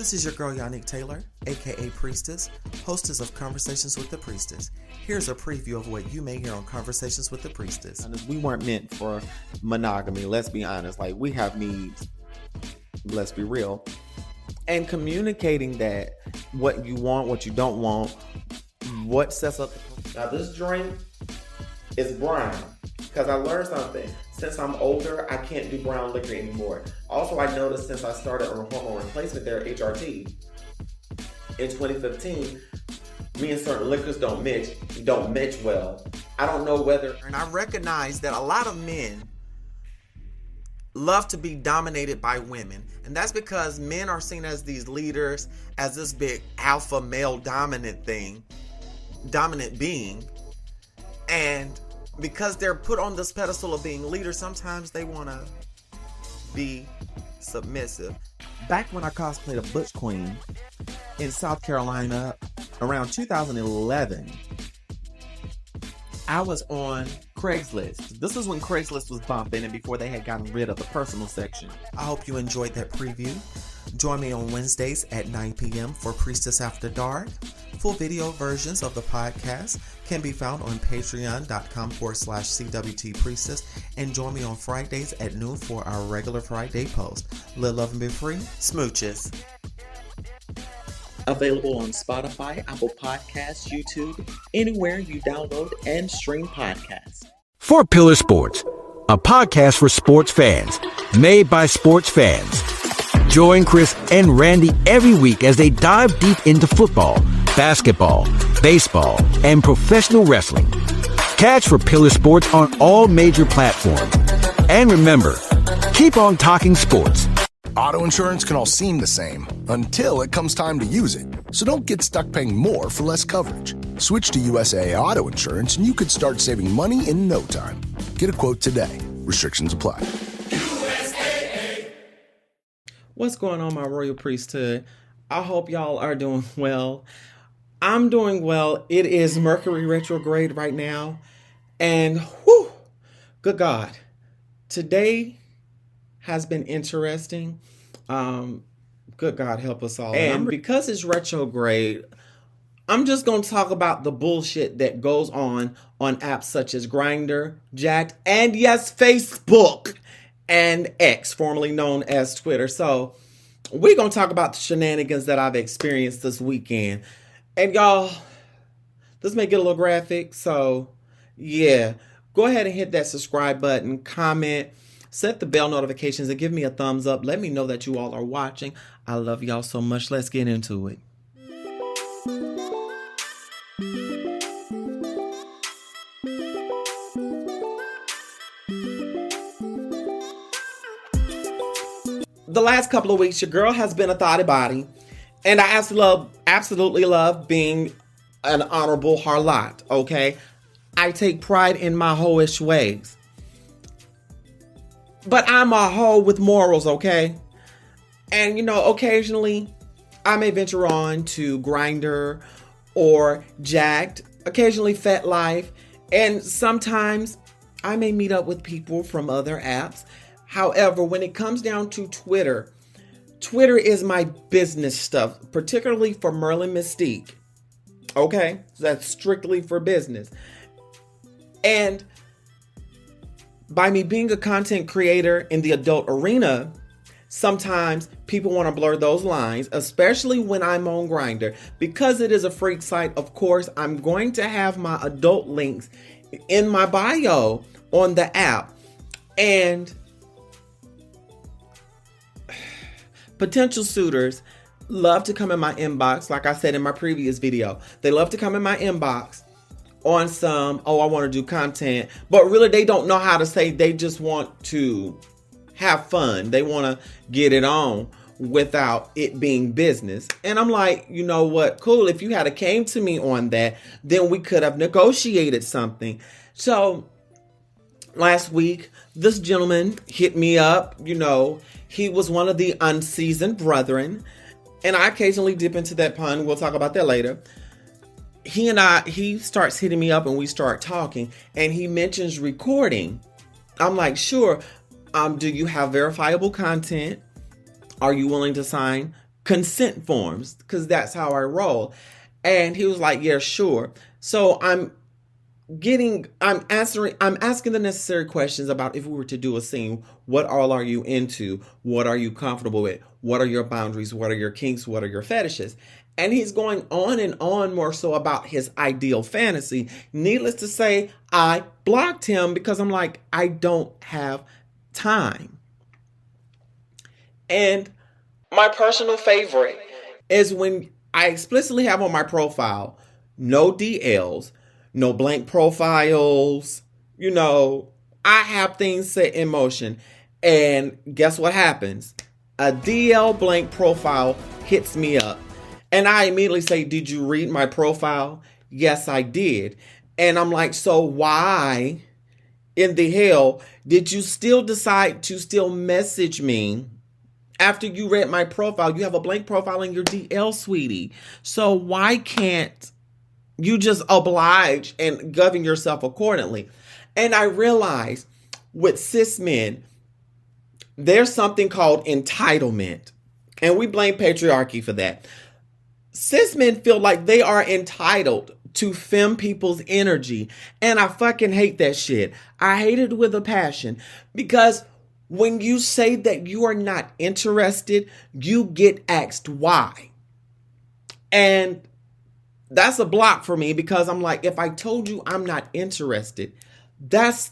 This is your girl, Yannick Taylor, aka Priestess, hostess of Conversations with the Priestess. Here's a preview of what you may hear on Conversations with the Priestess. We weren't meant for monogamy, let's be honest. Like, we have needs, let's be real. And communicating that, what you want, what you don't want, what sets up. Now, this drink is brown because I learned something. Since I'm older, I can't do brown liquor anymore. Also, I noticed since I started on hormone replacement therapy, HRT, in 2015, me and certain liquors don't match well. I don't know whether... And I recognize that a lot of men love to be dominated by women. And that's because men are seen as these leaders, as this big alpha male dominant being. And because they're put on this pedestal of being leaders, sometimes they want to be submissive. Back when I cosplayed a Butch Queen in South Carolina around 2011, I was on Craigslist. This is when Craigslist was bumping and before they had gotten rid of the personal section. I hope you enjoyed that preview. Join me on Wednesdays at 9 p.m. for Priestess After Dark. Full video versions of the podcast can be found on patreon.com/CWT Priestess, and join me on Fridays at noon for our regular Friday post. Live, love, and be free. Smooches. Available on Spotify, Apple Podcasts, YouTube, anywhere you download and stream podcasts. Four Pillar Sports, a podcast for sports fans, made by sports fans. Join Chris and Randy every week as they dive deep into football, basketball, baseball, and professional wrestling. Catch For Pillar Sports on all major platforms. And remember, keep on talking sports. Auto insurance can all seem the same until it comes time to use it. So don't get stuck paying more for less coverage. Switch to USAA Auto Insurance and you could start saving money in no time. Get a quote today. Restrictions apply. What's going on, my royal priesthood? I hope y'all are doing well. I'm doing well. It is Mercury retrograde right now. And whew, good God. Today has been interesting. Good God help us all. And because it's retrograde, I'm just going to talk about the bullshit that goes on apps such as Grindr, Jacked, and yes, Facebook and X, formerly known as Twitter. So we're going to talk about the shenanigans that I've experienced this weekend. And y'all, this may get a little graphic. So yeah, go ahead and hit that subscribe button, comment, set the bell notifications, and give me a thumbs up. Let me know that you all are watching. I love y'all so much. Let's get into it. The last couple of weeks, your girl has been a thotty body, and I absolutely love being an honorable harlot, okay? I take pride in my hoish ways. But I'm a hoe with morals, okay? And, you know, occasionally I may venture on to Grindr or Jacked, occasionally FetLife, and sometimes I may meet up with people from other apps. However, when it comes down to Twitter is my business stuff, particularly for Merlin Mystique. Okay? That's strictly for business. And by me being a content creator in the adult arena, sometimes people want to blur those lines, especially when I'm on Grindr. Because it is a freak site, of course, I'm going to have my adult links in my bio on the app. And potential suitors love to come in my inbox, like I said in my previous video. They love to come in my inbox on some, I want to do content, but really they don't know how to say. They just want to have fun. They want to get it on without it being business. And I'm like, you know what? Cool. If you had came to me on that, then we could have negotiated something. So last week, this gentleman hit me up. You know, he was one of the unseasoned brethren, and I occasionally dip into that pun. We'll talk about that later. He starts hitting me up and we start talking, and he mentions recording. I'm like, sure. Do you have verifiable content? Are you willing to sign consent forms, because that's how I roll. And he was like, yeah, sure. So I'm asking the necessary questions about if we were to do a scene. What all are you into? What are you comfortable with? What are your boundaries? What are your kinks? What are your fetishes? And he's going on and on more so about his ideal fantasy. Needless to say, I blocked him because I'm like, I don't have time. And my personal favorite is when I explicitly have on my profile, no DLs, no blank profiles. I have things set in motion. And guess what happens? A DL blank profile hits me up. And I immediately say, did you read my profile? Yes, I did. And I'm like, so why in the hell did you still decide to still message me after you read my profile? You have a blank profile in your DL, sweetie. So why can't you just oblige and govern yourself accordingly? And I realized with cis men, there's something called entitlement. And we blame patriarchy for that. Cis men feel like they are entitled to femme people's energy. And I fucking hate that shit. I hate it with a passion. Because when you say that you are not interested, you get asked why. And that's a block for me, because I'm like, if I told you I'm not interested, that's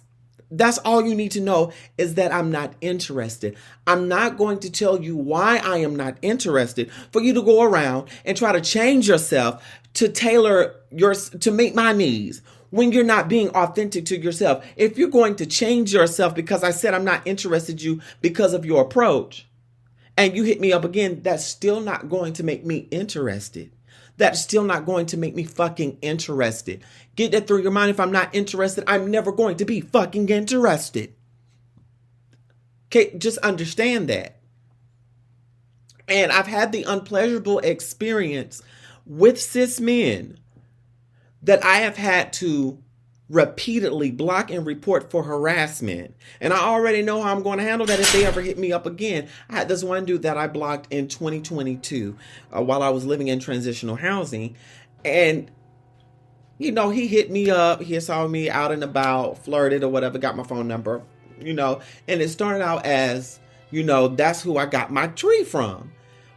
all you need to know, is that I'm not interested. I'm not going to tell you why I am not interested for you to go around and try to change yourself to to meet my needs when you're not being authentic to yourself. If you're going to change yourself because I said I'm not interested in you because of your approach, and you hit me up again, that's still not going to make me interested. That's still not going to make me fucking interested. Get that through your mind. If I'm not interested, I'm never going to be fucking interested. Okay, just understand that. And I've had the unpleasurable experience with cis men that I have had to repeatedly block and report for harassment. And I already know how I'm going to handle that if they ever hit me up again. I had this one dude that I blocked in 2022 while I was living in transitional housing. And, he hit me up. He saw me out and about, flirted or whatever, got my phone number, and it started out as, that's who I got my tree from.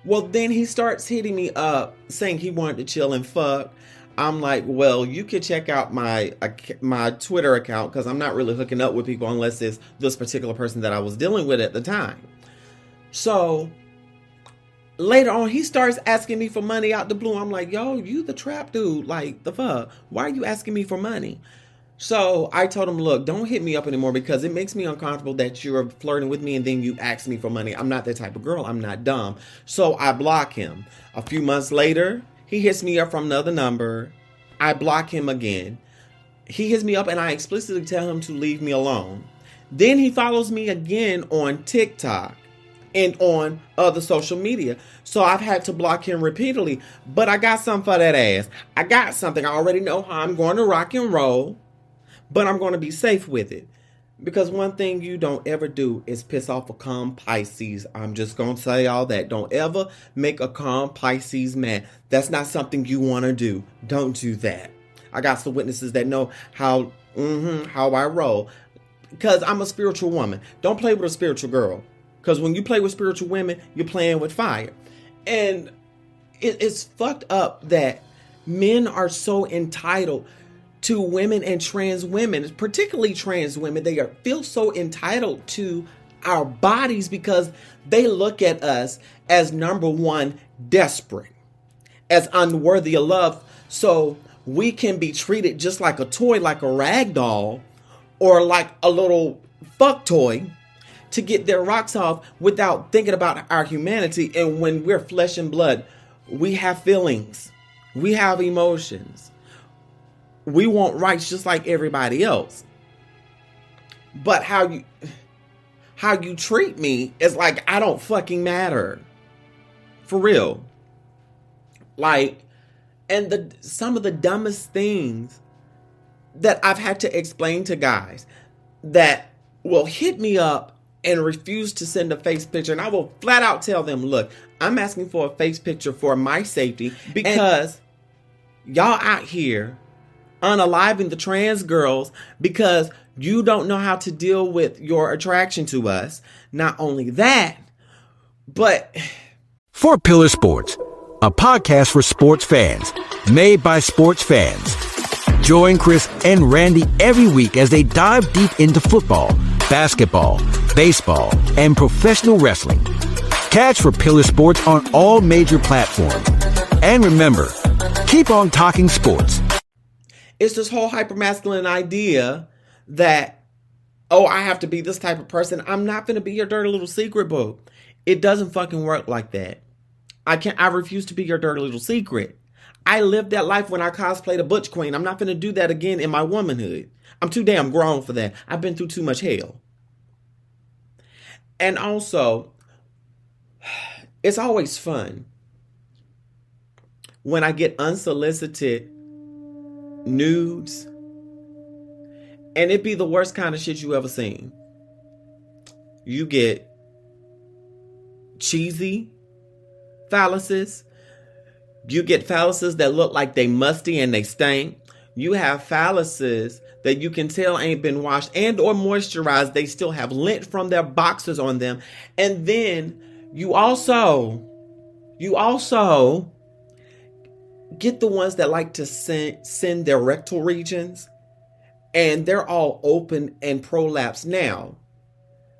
Well, then he starts hitting me up saying he wanted to chill and fuck. I'm like, well, you can check out my Twitter account, because I'm not really hooking up with people unless it's this particular person that I was dealing with at the time. So later on, he starts asking me for money out the blue. I'm like, yo, you the trap dude. Like, the fuck? Why are you asking me for money? So I told him, look, don't hit me up anymore, because it makes me uncomfortable that you're flirting with me and then you ask me for money. I'm not that type of girl. I'm not dumb. So I block him. A few months later, he hits me up from another number. I block him again. He hits me up and I explicitly tell him to leave me alone. Then he follows me again on TikTok and on other social media. So I've had to block him repeatedly. But I got something for that ass. I got something. I already know how I'm going to rock and roll. But I'm going to be safe with it. Because one thing you don't ever do is piss off a calm Pisces. I'm just going to say all that. Don't ever make a calm Pisces mad. That's not something you want to do. Don't do that. I got some witnesses that know how I roll. Because I'm a spiritual woman. Don't play with a spiritual girl. Because when you play with spiritual women, you're playing with fire. And it's fucked up that men are so entitled to women and trans women, particularly trans women. They feel so entitled to our bodies because they look at us as, number one, desperate, as unworthy of love. So we can be treated just like a toy, like a rag doll, or like a little fuck toy to get their rocks off without thinking about our humanity. And when we're flesh and blood, we have feelings, we have emotions. We want rights just like everybody else. But how you treat me is like I don't fucking matter. For real. Like, and some of the dumbest things that I've had to explain to guys that will hit me up and refuse to send a face picture. And I will flat out tell them, look, I'm asking for a face picture for my safety because y'all out here unaliving the trans girls because you don't know how to deal with your attraction to us. Not only that, but... For Pillar Sports, a podcast for sports fans, made by sports fans. Join Chris and Randy every week as they dive deep into football, basketball, baseball, and professional wrestling. Catch For Pillar Sports on all major platforms. And remember, keep on talking sports. It's this whole hypermasculine idea that, oh, I have to be this type of person. I'm not going to be your dirty little secret, boo. It doesn't fucking work like that. I refuse to be your dirty little secret. I lived that life when I cosplayed a butch queen. I'm not going to do that again in my womanhood. I'm too damn grown for that. I've been through too much hell. And also, it's always fun when I get unsolicited nudes, and it be the worst kind of shit you ever seen. You get cheesy phalluses. You get phalluses that look like they musty and they stink. You have phalluses that you can tell ain't been washed and or moisturized. They still have lint from their boxers on them. And then you also get the ones that like to send their rectal regions, and they're all open and prolapsed. Now,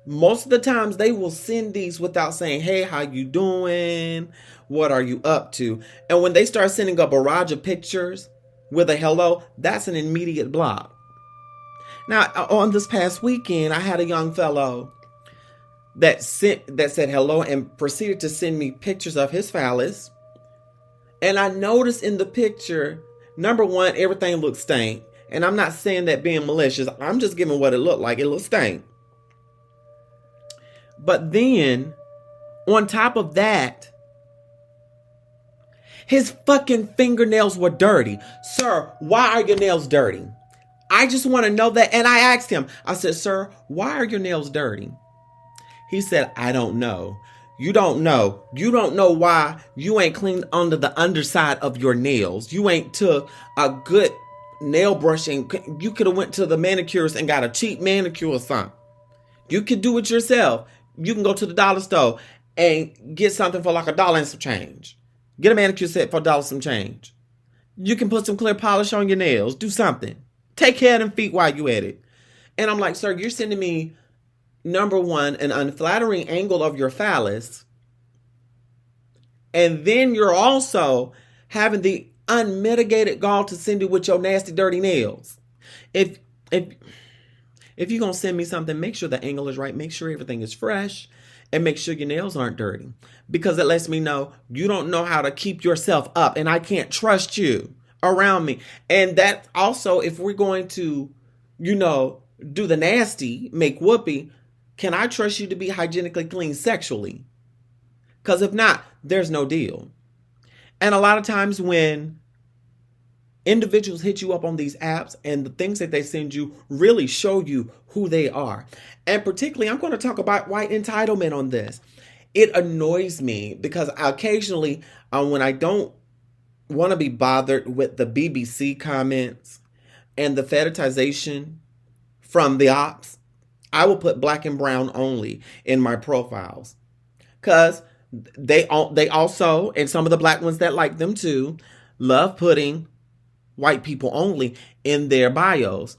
most of the times they will send these without saying, hey, how you doing? What are you up to? And when they start sending a barrage of pictures with a hello, that's an immediate block. Now, on this past weekend, I had a young fellow that said hello and proceeded to send me pictures of his phallus. And I noticed in the picture, number one, everything looked stank. And I'm not saying that being malicious. I'm just giving what it looked like. It looked stank. But then, on top of that, his fucking fingernails were dirty. Sir, why are your nails dirty? I just want to know that. And I asked him, I said, sir, why are your nails dirty? He said, I don't know. You don't know. You don't know why you ain't cleaned under the underside of your nails. You ain't took a good nail brush and you could have went to the manicurist and got a cheap manicure or something. You could do it yourself. You can go to the dollar store and get something for like $1 and some change. Get a manicure set for $1 some change. You can put some clear polish on your nails. Do something. Take care of them feet while you at it. And I'm like, sir, you're sending me, number one, an unflattering angle of your phallus. And then you're also having the unmitigated gall to send it with your nasty, dirty nails. If you're going to send me something, make sure the angle is right. Make sure everything is fresh. And make sure your nails aren't dirty. Because it lets me know you don't know how to keep yourself up. And I can't trust you around me. And that also, if we're going to, do the nasty, make whoopee, can I trust you to be hygienically clean sexually? Because if not, there's no deal. And a lot of times when individuals hit you up on these apps and the things that they send you really show you who they are. And particularly, I'm going to talk about white entitlement on this. It annoys me because occasionally when I don't want to be bothered with the BBC comments and the fetishization from the ops, I will put black and brown only in my profiles. Because they also, and some of the black ones that like them too, love putting white people only in their bios.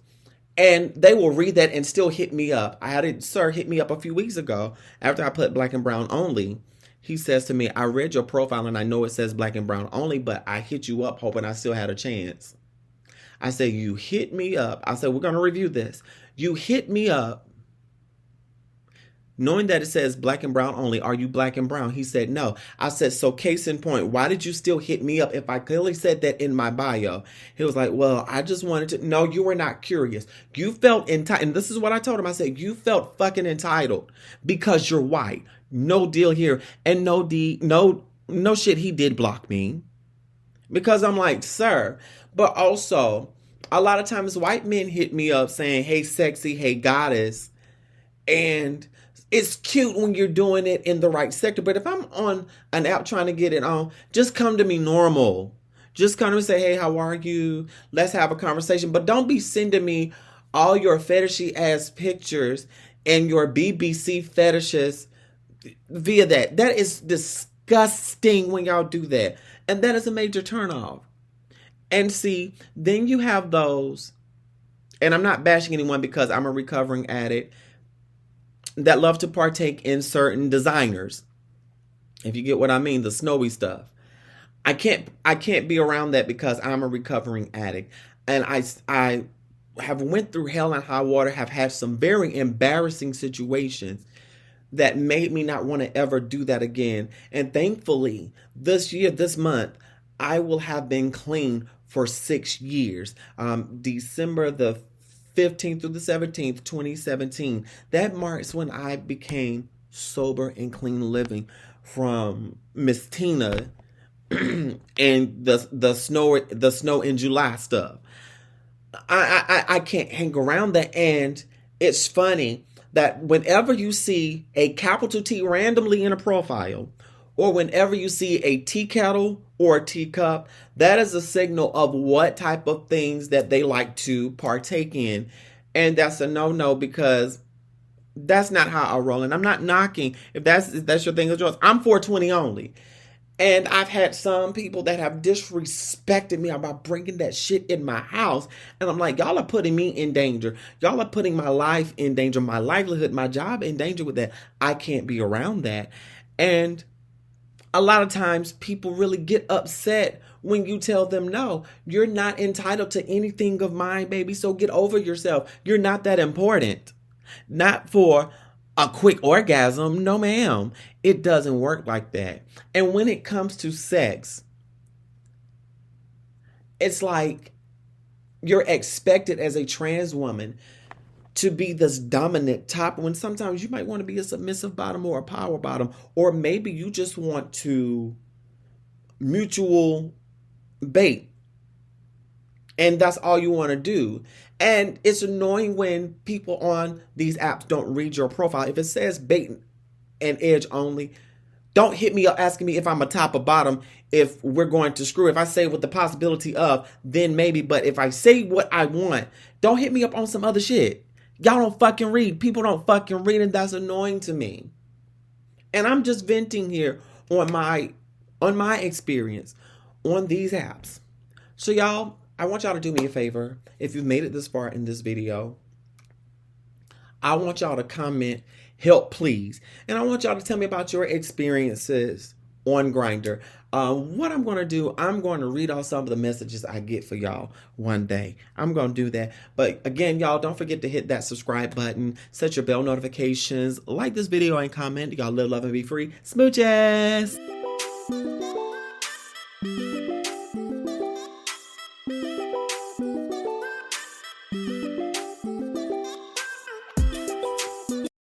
And they will read that and still hit me up. I had a sir hit me up a few weeks ago after I put black and brown only. He says to me, I read your profile and I know it says black and brown only, but I hit you up hoping I still had a chance. I said, you hit me up. I said, we're going to review this. You hit me up knowing that it says black and brown only. Are you black and brown? He said, no. I said, so case in point, why did you still hit me up if I clearly said that in my bio? He was like, well, I just wanted to. No, you were not curious. You felt entitled. And this is what I told him. I said, you felt fucking entitled because you're white. No deal here. And no shit, he did block me. Because I'm like, sir. But also, a lot of times white men hit me up saying, hey, sexy, hey, goddess. And it's cute when you're doing it in the right sector. But if I'm on an app trying to get it on, just come to me normal. Just come to me and say, hey, how are you? Let's have a conversation. But don't be sending me all your fetishy ass pictures and your BBC fetishes via that. That is disgusting when y'all do that. And that is a major turnoff. And see, then you have those, and I'm not bashing anyone because I'm a recovering addict, that love to partake in certain designers. If you get what I mean, the snowy stuff. I can't be around that because I'm a recovering addict. And I have went through hell and high water, have had some very embarrassing situations that made me not want to ever do that again. And thankfully, this month, I will have been clean for 6 years. December the 15th through the 17th, 2017. That marks when I became sober and clean living from Miss Tina and the snow in July stuff. I can't hang around that. And it's funny that whenever you see a capital T randomly in a profile, or whenever you see a tea kettle or a teacup, that is a signal of what type of things that they like to partake in. And that's a no-no, because that's not how I roll. And I'm not knocking if that's your thing of choice. I'm 420 only. And I've had some people that have disrespected me about bringing that shit in my house. And I'm like, y'all are putting me in danger. Y'all are putting my life in danger, my livelihood, my job in danger with that. I can't be around that. And a lot of times people really get upset when you tell them, no, you're not entitled to anything of mine, baby. So get over yourself. You're not that important. Not for a quick orgasm. No, ma'am. It doesn't work like that. And when it comes to sex, it's like you're expected as a trans woman to be this dominant top, when sometimes you might want to be a submissive bottom or a power bottom, or maybe you just want to mutual bait, and that's all you want to do. And it's annoying when people on these apps don't read your profile. If it says bait and edge only, don't hit me up asking me if I'm a top or bottom, if we're going to screw. If I say with the possibility of, then maybe. But if I say what I want, don't hit me up on some other shit. Y'all don't fucking read. People don't fucking read, and that's annoying to me. And I'm just venting here on my experience on these apps. So y'all, I want y'all to do me a favor. If you've made it this far in this video, I want y'all to comment help please. And I want y'all to tell me about your experiences on Grindr. What I'm going to do, I'm going to read out some of the messages I get for y'all one day. I'm going to do that. But again, y'all, don't forget to hit that subscribe button, set your bell notifications, like this video and comment. Y'all live, love, and be free. Smooches!